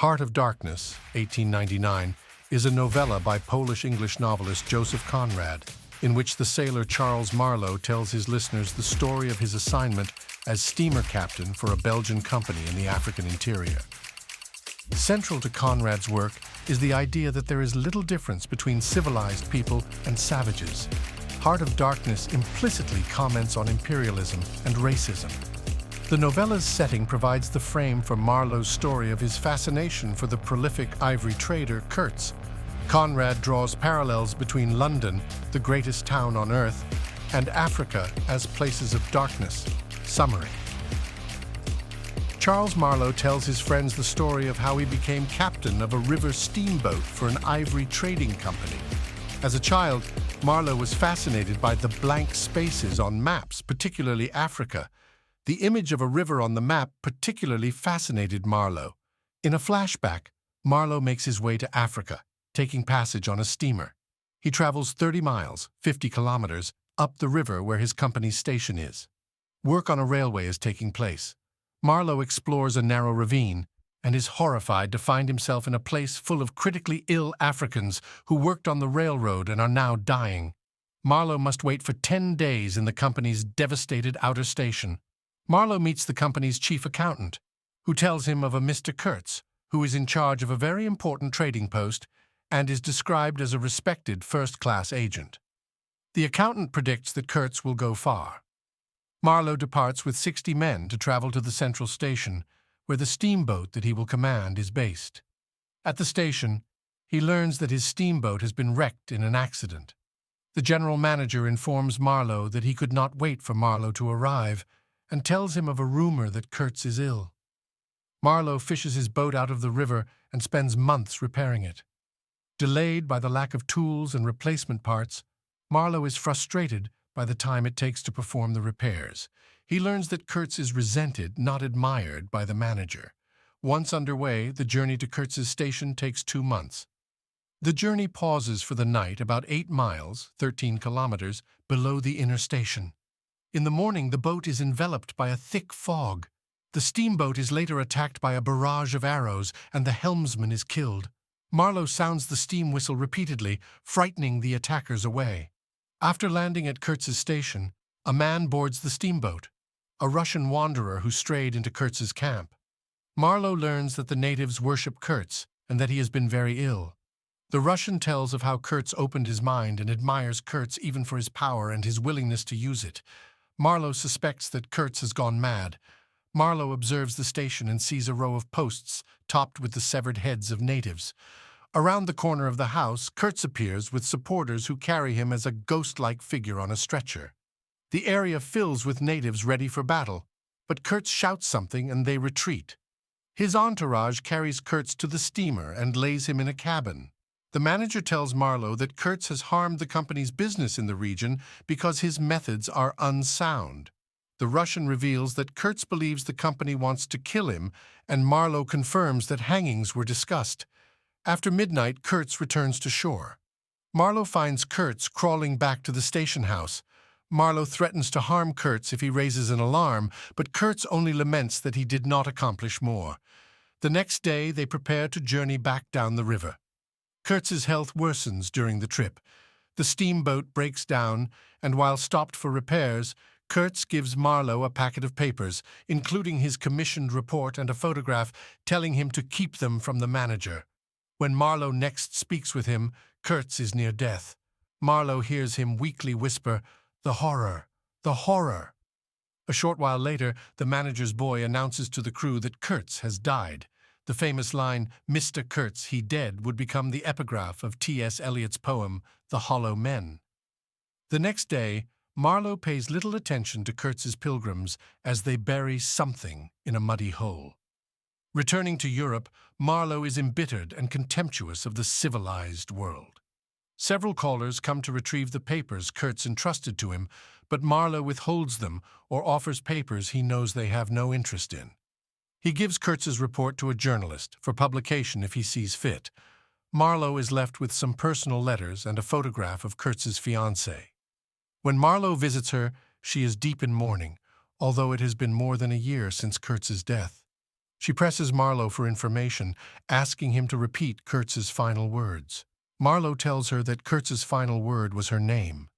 Heart of Darkness, 1899, is a novella by Polish-English novelist Joseph Conrad, in which the sailor Charles Marlow tells his listeners the story of his assignment as steamer captain for a Belgian company in the African interior. Central to Conrad's work is the idea that there is little difference between civilized people and savages. Heart of Darkness implicitly comments on imperialism and racism. The novella's setting provides the frame for Marlow's story of his fascination for the prolific ivory trader Kurtz. Conrad draws parallels between London, the greatest town on earth, and Africa as places of darkness. Summary. Charles Marlow tells his friends the story of how he became captain of a river steamboat for an ivory trading company. As a child, Marlow was fascinated by the blank spaces on maps, particularly Africa. The image of a river on the map particularly fascinated Marlow. In a flashback, Marlow makes his way to Africa, taking passage on a steamer. He travels 30 miles, 50 kilometers, up the river where his company's station is. Work on a railway is taking place. Marlow explores a narrow ravine and is horrified to find himself in a place full of critically ill Africans who worked on the railroad and are now dying. Marlow must wait for 10 days in the company's devastated outer station. Marlow meets the company's chief accountant, who tells him of a Mr. Kurtz, who is in charge of a very important trading post and is described as a respected first-class agent. The accountant predicts that Kurtz will go far. Marlow departs with 60 men to travel to the central station, where the steamboat that he will command is based. At the station, he learns that his steamboat has been wrecked in an accident. The general manager informs Marlow that he could not wait for Marlow to arrive, and tells him of a rumor that Kurtz is ill. Marlow fishes his boat out of the river and spends months repairing it. Delayed by the lack of tools and replacement parts, Marlow is frustrated by the time it takes to perform the repairs. He learns that Kurtz is resented, not admired, by the manager. Once underway, the journey to Kurtz's station takes 2 months. The journey pauses for the night about 8 miles, 13 kilometers, below the inner station. In the morning, the boat is enveloped by a thick fog. The steamboat is later attacked by a barrage of arrows, and the helmsman is killed. Marlow sounds the steam whistle repeatedly, frightening the attackers away. After landing at Kurtz's station, a man boards the steamboat, a Russian wanderer who strayed into Kurtz's camp. Marlow learns that the natives worship Kurtz and that he has been very ill. The Russian tells of how Kurtz opened his mind and admires Kurtz even for his power and his willingness to use it. Marlow suspects that Kurtz has gone mad. Marlow observes the station and sees a row of posts topped with the severed heads of natives. Around the corner of the house, Kurtz appears with supporters who carry him as a ghost-like figure on a stretcher. The area fills with natives ready for battle, but Kurtz shouts something and they retreat. His entourage carries Kurtz to the steamer and lays him in a cabin. The manager tells Marlow that Kurtz has harmed the company's business in the region because his methods are unsound. The Russian reveals that Kurtz believes the company wants to kill him, and Marlow confirms that hangings were discussed. After midnight, Kurtz returns to shore. Marlow finds Kurtz crawling back to the station house. Marlow threatens to harm Kurtz if he raises an alarm, but Kurtz only laments that he did not accomplish more. The next day, they prepare to journey back down the river. Kurtz's health worsens during the trip. The steamboat breaks down, and while stopped for repairs, Kurtz gives Marlow a packet of papers, including his commissioned report and a photograph, telling him to keep them from the manager. When Marlow next speaks with him, Kurtz is near death. Marlow hears him weakly whisper, "The horror, the horror." A short while later, the manager's boy announces to the crew that Kurtz has died. The famous line, "Mr. Kurtz, he dead," would become the epigraph of T.S. Eliot's poem, The Hollow Men. The next day, Marlow pays little attention to Kurtz's pilgrims as they bury something in a muddy hole. Returning to Europe, Marlow is embittered and contemptuous of the civilized world. Several callers come to retrieve the papers Kurtz entrusted to him, but Marlow withholds them or offers papers he knows they have no interest in. He gives Kurtz's report to a journalist for publication if he sees fit. Marlow is left with some personal letters and a photograph of Kurtz's fiancée. When Marlow visits her, she is deep in mourning, although it has been more than a year since Kurtz's death. She presses Marlow for information, asking him to repeat Kurtz's final words. Marlow tells her that Kurtz's final word was her name.